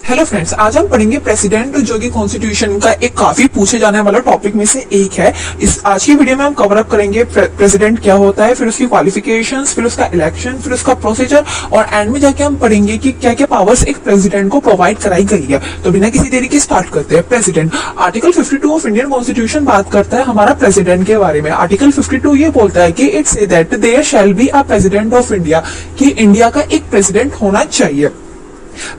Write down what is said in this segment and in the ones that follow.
Hello friends, आज हम पढ़ेंगे प्रेसिडेंट, जो कि कॉन्स्टिट्यूशन का एक काफी पूछे जाने वाला टॉपिक में से एक है। इस आज की वीडियो में हम कवर अप करेंगे प्रेसिडेंट क्या होता है, फिर उसकी क्वालिफिकेशंस, फिर उसका इलेक्शन, फिर उसका प्रोसीजर और एंड में जाके हम पढ़ेंगे कि क्या क्या पावर्स एक प्रेसिडेंट को प्रोवाइड कराई गई है। तो बिना किसी देरी के स्टार्ट करते हैं। President article 52 of Indian constitution बात करता है हमारा प्रेसिडेंट के बारे में। आर्टिकल 52 ये बोलता है कि it's say that there shall be a president of India, कि इंडिया का एक प्रेसिडेंट होना चाहिए।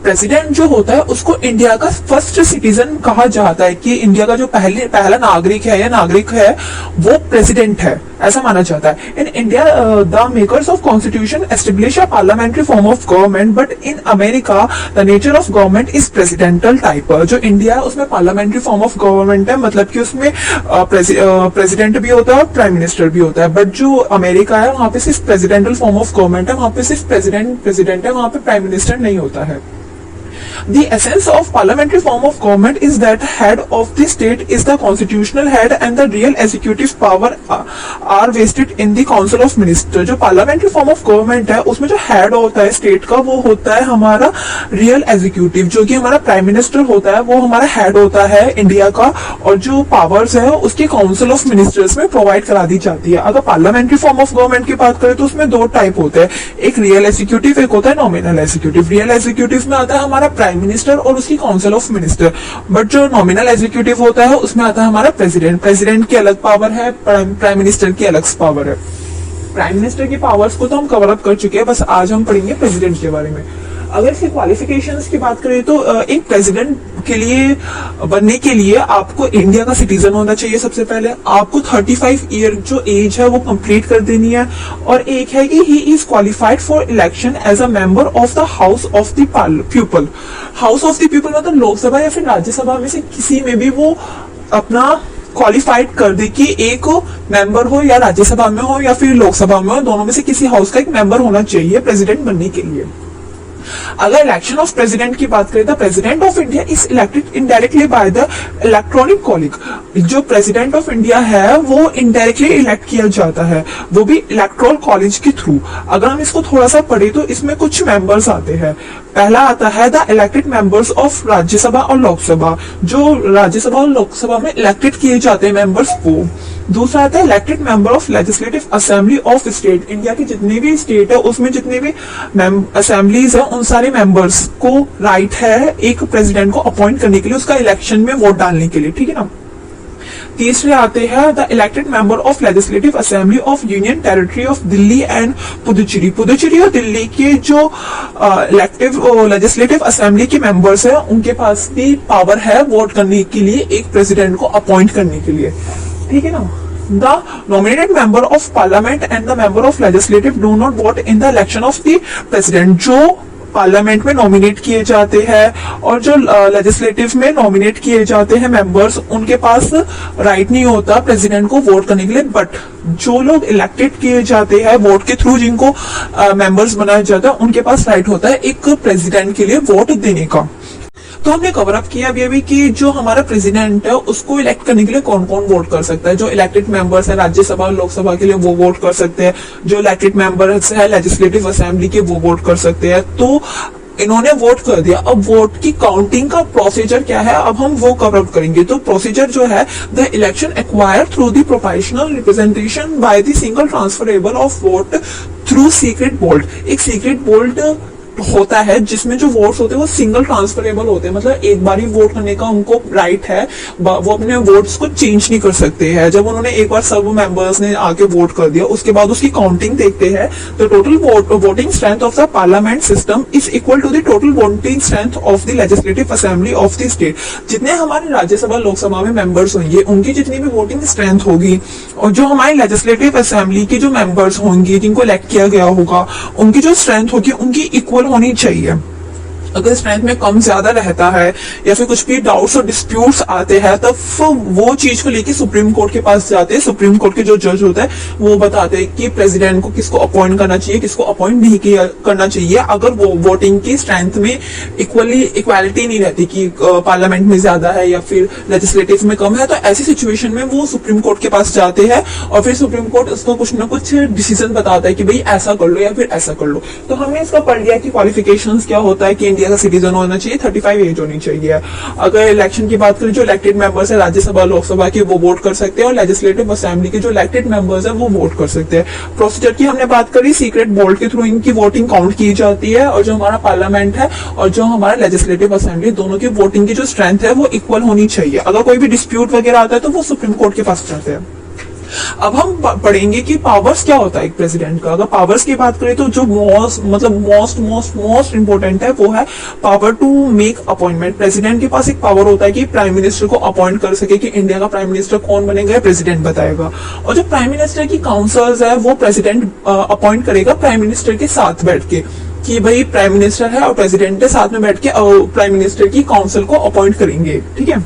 प्रेसिडेंट जो होता है उसको इंडिया का फर्स्ट सिटीजन कहा जाता है, कि इंडिया का जो पहला नागरिक है या नागरिक है वो प्रेसिडेंट है, ऐसा माना जाता है। In India the makers of constitution establish a parliamentary form of government, but in America the nature of government is presidential type. जो इंडिया है उसमें पार्लियामेंट्री फॉर्म ऑफ गवर्नमेंट है, मतलब कि उसमें प्रेसिडेंट भी होता है और प्राइम मिनिस्टर भी होता है। बट जो अमेरिका है वहां पे सिर्फ प्रेसिडेंटल फॉर्म ऑफ गवर्नमेंट है, वहां पे सिर्फ प्रेसिडेंट है, वहां पे प्राइम मिनिस्टर नहीं होता है। The essence of parliamentary form of government is that head of the state is the constitutional head and the real executive power are vested in the council of ministers। जो parliamentary form of government है उसमें जो head होता है state का वो होता है हमारा real executive, जो कि हमारा प्राइम मिनिस्टर होता है, वो हमारा head होता है इंडिया का, और जो पावर्स है उसकी काउंसिल ऑफ मिनिस्टर्स में प्रोवाइड करा दी जाती है। अगर पार्लियामेंट्री फॉर्म ऑफ गवर्नमेंट की बात करें तो उसमें दो टाइप होते हैं, एक रियल एग्जीक्यूटिव, एक होता है नॉमिनल एग्जीक्यूटिव। रियल एग्जीक्यूटिव में आता है हमारा प्राइम मिनिस्टर और उसकी काउंसिल ऑफ मिनिस्टर, बट जो नॉमिनल एग्जीक्यूटिव होता है उसमें आता है हमारा प्रेसिडेंट। प्रेसिडेंट की अलग पावर है, प्राइम मिनिस्टर की अलग पावर है। प्राइम मिनिस्टर की पावर्स को तो हम कवर अप कर चुके हैं, बस आज हम पढ़ेंगे प्रेसिडेंट के बारे में। अगर इसकी क्वालिफिकेशंस की बात करें तो एक प्रेसिडेंट के लिए बनने के लिए आपको इंडिया का सिटीजन होना चाहिए। सबसे पहले आपको 35 ईयर जो एज है वो कंप्लीट कर देनी है, और एक है कि he is qualified for election as a member of the house of the people. House of the people मतलब लोकसभा या फिर राज्यसभा में से किसी में भी वो अपना क्वालिफाइड कर दे कि एक मेंबर हो, या राज्यसभा में हो या फिर लोकसभा में हो, दोनों में से किसी हाउस का एक मेंबर होना चाहिए प्रेसिडेंट बनने के लिए। अगर इलेक्शन ऑफ प्रेसिडेंट की बात करें तो president of India is elected indirectly by the electronic कॉलिग। जो प्रेसिडेंट ऑफ इंडिया है वो इनडायरेक्टली इलेक्ट किया जाता है, वो भी इलेक्ट्रोल कॉलेज के थ्रू। अगर हम इसको थोड़ा सा पढ़े तो इसमें कुछ मेंबर्स आते हैं। पहला आता है the elected members of Rajya Sabha और लोकसभा, जो राज्यसभा और लोकसभा में इलेक्टेड किए जाते हैं मेंबर्स वो। दूसरा आता है elected member of legislative assembly of state. India की जितनी भी स्टेट है उसमें जितनी भी असेंबलीज है उन सारे मेंबर्स को राइट है एक प्रेसिडेंट को अपॉइंट करने के लिए, उसका इलेक्शन में वोट डालने के लिए, ठीक है ना। तीसरे आते हैं the elected member of legislative assembly of union territory of Delhi and Puducherry. Puducherry और दिल्ली के जो इलेक्टिव लेजिस्लेटिव असेंबली के मेंबर्स हैं उनके पास भी पावर है वोट करने के लिए एक प्रेसिडेंट को अपॉइंट करने के लिए, ठीक है ना। The nominated member of parliament and the member of legislative do not vote in the election of the president। जो पार्लियामेंट में नॉमिनेट किए जाते हैं और जो लेजिस्लेटिव में नॉमिनेट किए जाते हैं मेंबर्स, उनके पास राइट नहीं होता प्रेसिडेंट को वोट करने के लिए। बट जो लोग इलेक्टेड किए जाते हैं वोट के थ्रू, जिनको मेंबर्स बनाया जाता है, उनके पास राइट होता है एक प्रेसिडेंट के लिए वोट देने का। तो हमने कवर अप किया अभी कि जो हमारा प्रेसिडेंट है उसको इलेक्ट करने के लिए कौन कौन वोट कर सकता है। जो इलेक्टेड मेंबर्स है राज्यसभा और लोकसभा के लिए वो वोट कर सकते हैं, जो इलेक्टेड मेंबर्स है लेजिस्लेटिव असेंबली के वो वोट कर सकते हैं। तो इन्होंने वोट कर दिया, अब वोट की काउंटिंग का प्रोसीजर क्या है अब हम वो कवर अप करेंगे। तो प्रोसीजर जो है, the election acquire through the proportional representation by the single transferable of vote through secret vote. एक सीक्रेट वोट होता है जिसमें जो वोट्स होते हैं वो सिंगल ट्रांसफरेबल होते हैं, मतलब एक बार ही वोट करने का उनको राइट है, वो अपने वोट्स को चेंज नहीं कर सकते हैं। जब उन्होंने एक बार सब मेंबर्स ने आके वोट कर दिया उसके बाद उसकी काउंटिंग देखते हैं तो total voting strength of the parliament system is equal to the total voting strength of the legislative assembly of the state. जितने हमारे राज्यसभा लोकसभा में मेंबर्स होंगे उनकी जितनी भी वोटिंग स्ट्रेंथ होगी, और जो हमारी लेजिस्लेटिव असेंबली की जो मेंबर्स होंगे जिनको इलेक्ट किया गया होगा, उनकी जो स्ट्रेंथ होगी उनकी इक्वल होनी चाहिए। अगर स्ट्रेंथ में कम ज्यादा रहता है या फिर कुछ भी डाउट्स और डिस्प्यूट्स आते हैं तब वो चीज को लेके सुप्रीम कोर्ट के पास जाते हैं। सुप्रीम कोर्ट के जो जज होता है वो बताते हैं कि प्रेसिडेंट को किसको अपॉइंट करना चाहिए, किसको अपॉइंट नहीं करना चाहिए। अगर वो वोटिंग की स्ट्रेंथ में इक्वालिटी नहीं रहती कि पार्लियामेंट में ज्यादा है या फिर लेजिस्लेटिव में कम है, तो ऐसी सिचुएशन में वो सुप्रीम कोर्ट के पास जाते हैं और फिर सुप्रीम कोर्ट उसको कुछ ना कुछ डिसीजन बताता है कि भाई ऐसा कर लो या फिर ऐसा कर लो। तो हमने इसका पढ़ लिया कि क्वालिफिकेशंस क्या होता है कि इंडिया इंडिया का सिटीजन होना चाहिए, 35 एज होनी चाहिए। अगर इलेक्शन की बात करें, जो इलेक्टेड मेंबर्स है राज्यसभा लोकसभा के वो वोट कर सकते हैं, और लेजिस्लेटिव असेंबली के जो इलेक्टेड मेंबर्स है वो वोट कर सकते हैं। प्रोसीजर की हमने बात करी, सीक्रेट वोट के थ्रू इनकी वोटिंग काउंट की जाती है, और जो हमारा पार्लियामेंट है और जो हमारा लेजिस्लेटिव असेंबली, दोनों की वोटिंग की जो स्ट्रेंथ है वो इक्वल होनी चाहिए। अगर कोई भी डिस्प्यूट वगैरह आता है तो वो सुप्रीम कोर्ट के पास जाते हैं। अब हम पढ़ेंगे कि पावर्स क्या होता है एक प्रेसिडेंट का। अगर पावर्स की बात करें तो जो मोस्ट इंपोर्टेंट है वो है power to make appointment. President के पास एक पावर होता है कि प्राइम मिनिस्टर को अपॉइंट कर सके, कि इंडिया का प्राइम मिनिस्टर कौन बनेगा प्रेसिडेंट बताएगा। और जो प्राइम मिनिस्टर की काउंसिल्स है वो प्रेसिडेंट अपॉइंट करेगा प्राइम मिनिस्टर के साथ बैठ के, कि भाई प्राइम मिनिस्टर है और प्रेसिडेंट है, साथ में बैठ के प्राइम मिनिस्टर की काउंसिल को अपॉइंट करेंगे, ठीक है।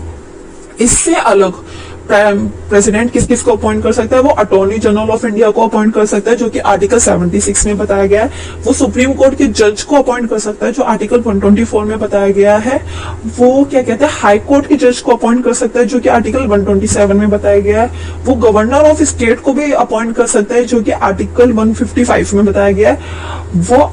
इससे अलग प्रेसिडेंट किस किस को अपॉइंट कर सकता है, वो अटॉर्नी जनरल ऑफ इंडिया को अपॉइंट कर सकता है जो कि आर्टिकल 76 में बताया गया है। वो सुप्रीम कोर्ट के जज को अपॉइंट कर सकता है जो आर्टिकल 124 में बताया गया है। वो क्या कहते हैं, हाई कोर्ट के जज को अपॉइंट कर सकता है जो कि आर्टिकल 127 में बताया गया है। वो गवर्नर ऑफ स्टेट को भी अपॉइंट कर सकता है जो कि आर्टिकल 155 में बताया गया है। वो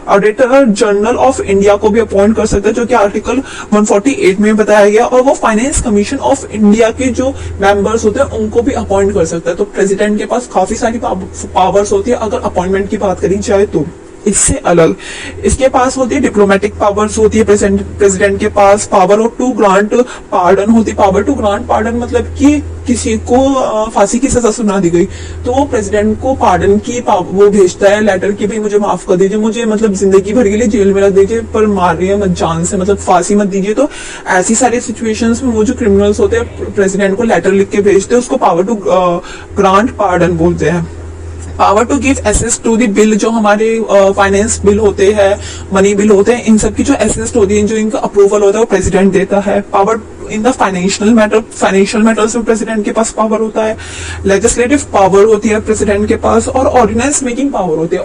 ऑडिटर जनरल ऑफ इंडिया को भी अपॉइंट कर सकता है जो कि आर्टिकल 148 में बताया गया। और वो फाइनेंस कमीशन ऑफ इंडिया के जो मेंबर्स होते हैं उनको भी अपॉइंट कर सकता है। तो प्रेसिडेंट के पास काफी सारी पावर्स होती है अगर अपॉइंटमेंट की बात करी जाए तो। इससे अलग इसके पास होती है डिप्लोमेटिक पावर्स होती है प्रेसिडेंट के पास। Power of to grant pardon होती है। पावर टू ग्रांट पार्डन मतलब कि किसी को फांसी की सजा सुना दी गई तो वो प्रेसिडेंट को पार्डन की वो भेजता है लेटर कि भाई मुझे माफ कर दीजिए, मुझे मतलब जिंदगी भर के लिए जेल में रख दीजिए पर मारिए मत जान से, मतलब फांसी मत दीजिए। तो ऐसी सारी सिचुएशंस में वो जो क्रिमिनल्स होते हैं प्रेसिडेंट को लेटर लिख के भेजते हैं, उसको पावर टू ग्रांट पार्डन बोलते हैं। पावर टू गिव एसेस टू द बिल, जो हमारे फाइनेंस बिल होते हैं, मनी बिल होते हैं, इन सब की जो एसेस होती है, जो इनका अप्रूवल होता है वो प्रेसिडेंट देता है। Power in the financial matters में प्रेसिडेंट के पास पावर होता है। लेजिस्लेटिव पावर होती है प्रेसिडेंट के पास, और ऑर्डिनेंस मेकिंग पावर होती है।